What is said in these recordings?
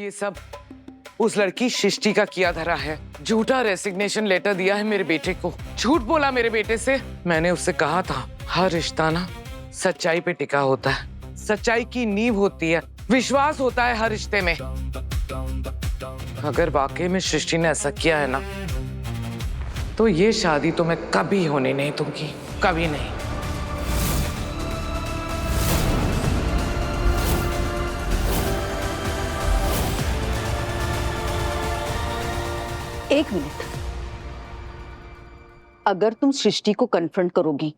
ये सब उस लड़की सृष्टि का किया धरा है। झूठा रेसिग्नेशन लेटर दिया है मेरे बेटे को, झूठ बोला मेरे बेटे से। मैंने उससे कहा था हर रिश्ता ना सच्चाई पे टिका होता है, सच्चाई की नींव होती है, विश्वास होता है हर रिश्ते में। अगर वाकई में सृष्टि ने ऐसा किया है ना, तो ये शादी तो मैं कभी होने नहीं दूंगी, कभी नहीं। एक मिनट, अगर तुम सृष्टि को कन्फ्रंट करोगी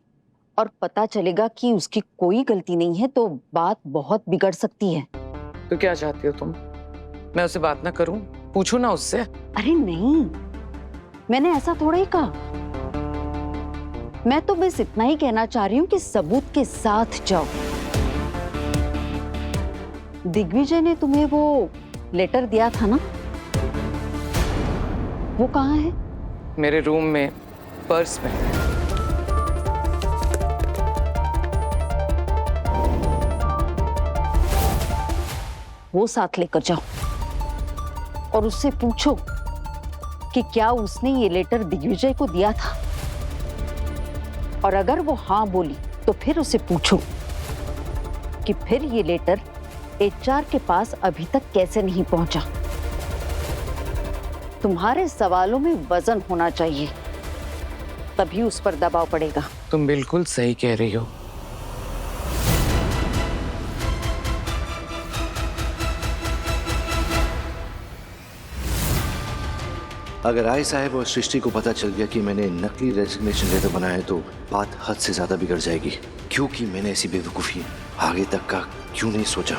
और पता चलेगा कि उसकी कोई गलती नहीं है तो बात बहुत बिगड़ सकती है। तो क्या चाहती हो तुम? मैं उससे बात ना करूं? पूछो ना उससे। अरे नहीं, मैंने ऐसा थोड़ा ही कहा। मैं तो बस इतना ही कहना चाह रही हूँ कि सबूत के साथ जाओ। दिग्विजय ने तुम्हें वो लेटर दिया था ना, वो कहाँ है? मेरे रूम में, पर्स में। वो साथ लेकर जाओ और उससे पूछो कि क्या उसने ये लेटर दिग्विजय को दिया था। और अगर वो हाँ बोली तो फिर उसे पूछो कि फिर ये लेटर एचआर के पास अभी तक कैसे नहीं पहुंचा। तुम्हारे सवालों में वजन होना चाहिए, तभी उस पर दबाव पड़ेगा। तुम बिल्कुल सही कह रही हो। अगर राय साहब और सृष्टि को पता चल गया कि मैंने नकली रेजिग्नेशन लेटर बनाया है तो बात हद से ज्यादा बिगड़ जाएगी। क्योंकि मैंने ऐसी बेवकूफी आगे तक का क्यों नहीं सोचा।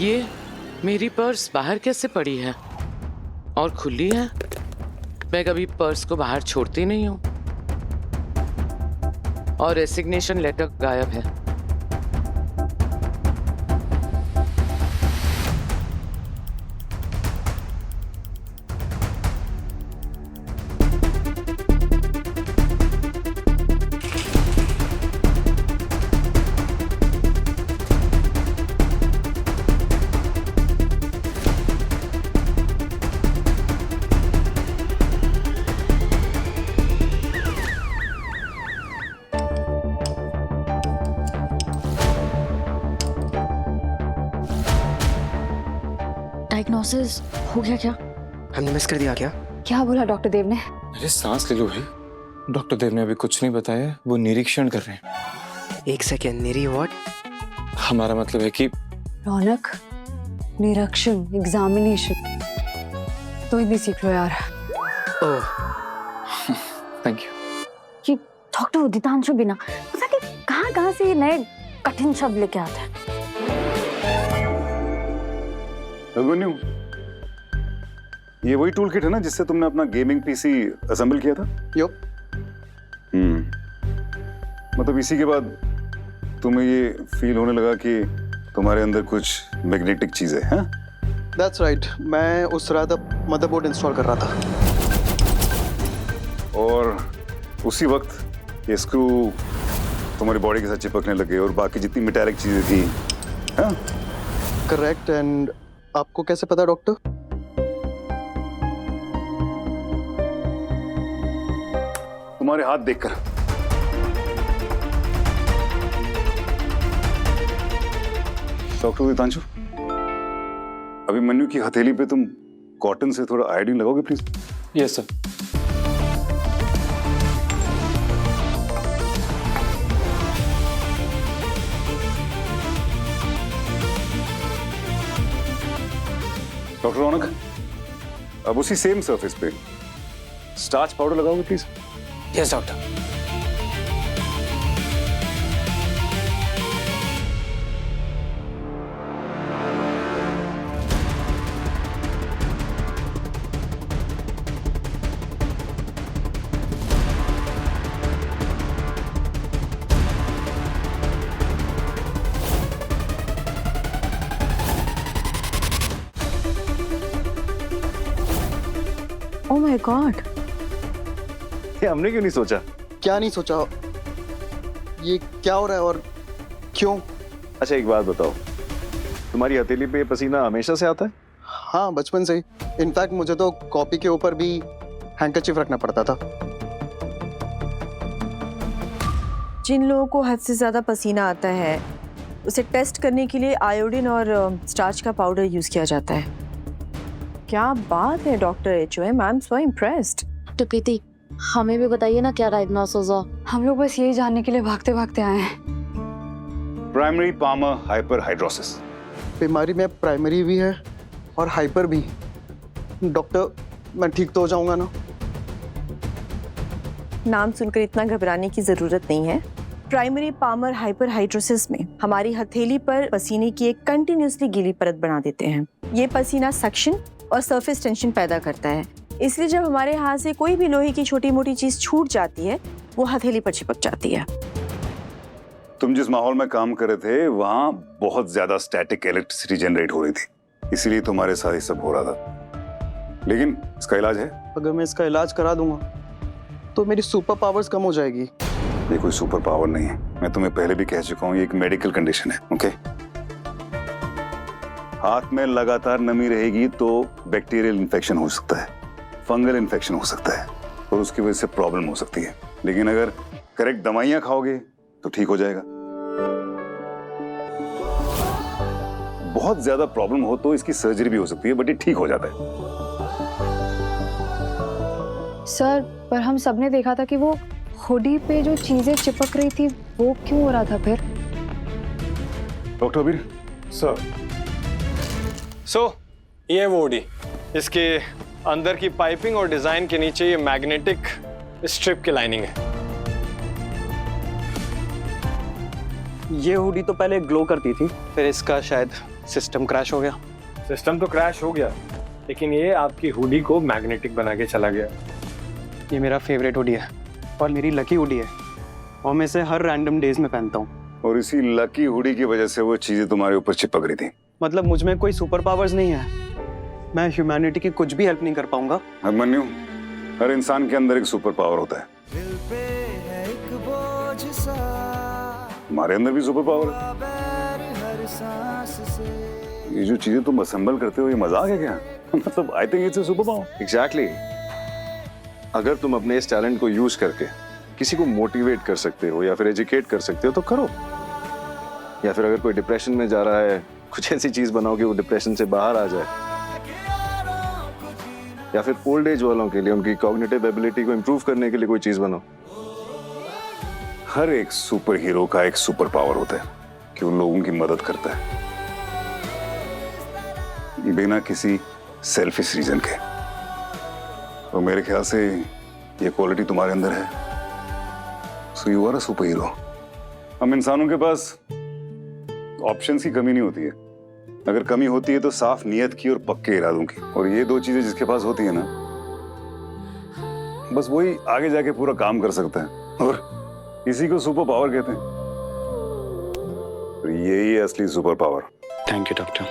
ये मेरी पर्स बाहर कैसे पड़ी है और खुली है? मैं कभी पर्स को बाहर छोड़ती नहीं हूँ। और रेसिग्नेशन लेटर गायब है। डायग्नोसिस हो गया क्या? हमने मिस कर दिया क्या? क्या बोला डॉक्टर देव ने? अरे सांस ले लो भाई। डॉक्टर देव ने अभी कुछ नहीं बताया, वो निरीक्षण कर रहे हैं। एक सेकेंड, निरी व्हाट? हमारा मतलब है कि रौनक, निरीक्षण, एग्जामिनेशन तो ही नहीं सीख लो यार। ओह, थैंक यू। कि डॉक्टर उदितांशु बिना पता कि कहाँ से ये नए कठिन शब्द लेके आते हैं। अभिमन्यु, ये वही टूल किट है ना जिससे तुमने अपना गेमिंग पीसी असेंबल किया था? यो। मतलब इसी के बाद तुम्हें ये फील होने लगा कि तुम्हारे अंदर कुछ मैग्नेटिक चीज है, हाँ? That's right. मैं उस रात मदरबोर्ड इंस्टॉल कर रहा था और उसी वक्त ये स्क्रू तुम्हारी बॉडी के साथ चिपकने लगे और बाकी जितनी मेटालिक चीजें थी, हाँ? करेक्ट। एंड आपको कैसे पता डॉक्टर? तुम्हारे हाथ देखकर। डॉक्टर उदितांशु, अभिमन्यु की हथेली पे तुम कॉटन से थोड़ा आयोडीन लगाओगे प्लीज? Yes sir. डॉक्टर रौनक, अब उसी सेम सरफेस पे स्टार्च पाउडर लगाओगे please? Yes doctor. Oh my God, ये हमने क्यों नहीं सोचा? क्या नहीं सोचा? ये क्या हो रहा है और क्यों? अच्छा एक बात बताओ, तुम्हारी हथेली पे पसीना हमेशा से आता है? हाँ, बचपन से ही। इनफैक्ट मुझे तो कॉपी के ऊपर भी हैंकरचीफ रखना पड़ता था। जिन लोगों को हद से ज़्यादा पसीना आता है उसे टेस्ट करने के लिए आयोडीन और स्टार्च का पाउडर यूज़ किया जाता है। क्या बात है doctor HOM, I am so impressed. तो प्रीति, हमें भी बताइए ना क्या डायग्नोसिस हो। हम लोग बस यही जानने के लिए भागते भागते आए हैं। Primary palmar hyperhidrosis. बीमारी में प्राइमरी भी है और हाइपर भी। डॉक्टर, मैं ठीक तो हो जाऊंगा ना? नाम सुनकर इतना घबराने की ज़रूरत नहीं है। प्राइमरी पामर हाइपरहाइड्रोसिस में हमारी हथेली पर पसीने की एक कंटिन्यूसली गीली परत बना देते हैं। ये पसीना सक्शन और सरफेस टेंशन पैदा करता है, इसलिए जब हमारे हाथ से कोई भी लोहे की छोटी मोटी चीज छूट जाती है वो हथेली पर चिपक जाती है। तुम जिस माहौल में काम कर रहे थे वहां बहुत ज्यादा स्टैटिक इलेक्ट्रिसिटी जनरेट हो रही थी, इसीलिए तुम्हारे साथ ये सब हो रहा था। लेकिन इसका इलाज है। अगर मैं इसका इलाज करा दूंगा तो मेरी सुपर पावर्स कम हो जाएगी। ये कोई सुपर पावर नहीं है, मैं तुम्हें पहले भी कह चुका हूँ, ये एक मेडिकल कंडीशन है। ओके, हाथ में लगातार नमी रहेगी तो बैक्टीरियल इन्फेक्शन हो सकता है, फंगल इन्फेक्शन हो सकता है और उसकी वजह से प्रॉब्लम हो सकती है। लेकिन अगर करेक्ट दवाइयां खाओगे तो ठीक हो जाएगा। बहुत ज्यादा प्रॉब्लम हो तो इसकी सर्जरी भी हो सकती है, बट ये ठीक हो जाता है। सर, पर हम सबने देखा था कि वो हुडी पे जो चीजें चिपक रही थी वो क्यों हो रहा था फिर? डॉक्टर अबीर सर, ये वो हुडी, इसके अंदर की पाइपिंग और डिजाइन के नीचे ये मैग्नेटिक स्ट्रिप की लाइनिंग है। ये हुडी तो पहले ग्लो करती थी, फिर इसका शायद सिस्टम क्रैश हो गया। सिस्टम तो क्रैश हो गया, लेकिन ये आपकी हुडी को मैग्नेटिक बना के चला गया। ये मेरा फेवरेट हुडी है और मेरी लकी हुडी है और मैं इसे हर रैंडम डेज में पहनता हूँ। और इसी लकी हुडी की वजह से वो चीजें तुम्हारे ऊपर चिपक रही थी। मतलब मुझ में कोई सुपर पावर्स नहीं है, मैं ह्यूमैनिटी की कुछ भी हेल्प नहीं कर पाऊंगा। अभिमन्यु, हर इंसान के अंदर एक सुपर पावर होता है। हमारे अंदर भी सुपर पावर है। ये जो चीजें तुम असेंबल करते हो ये मजाक है क्या? मतलब I think it's a super power. Exactly. अगर तुम अपने इस टैलेंट को यूज करके किसी को मोटिवेट कर सकते हो या फिर एजुकेट कर सकते हो तो करो। या फिर अगर कोई डिप्रेशन में जा रहा है, कुछ ऐसी चीज बनाओ कि वो डिप्रेशन से बाहर आ जाए। या फिर ओल्ड एज वालों के लिए उनकी कॉग्निटिव एबिलिटी को इंप्रूव करने के लिए कोई चीज बनाओ। हर एक सुपर हीरो का एक सुपर पावर होता है कि वो लोगों की मदद करता है बिना किसी सेल्फिश रीजन के। तो मेरे ख्याल से ये क्वालिटी तुम्हारे अंदर है, so you are a super hero. हम इंसानों के पास ऑप्शंस की कमी नहीं होती है, अगर कमी होती है तो साफ नियत की और पक्के इरादों की। और ये दो चीजें जिसके पास होती है ना, बस वही आगे जाके पूरा काम कर सकता है और इसी को सुपर पावर कहते हैं। यही है असली super power. Thank you doctor.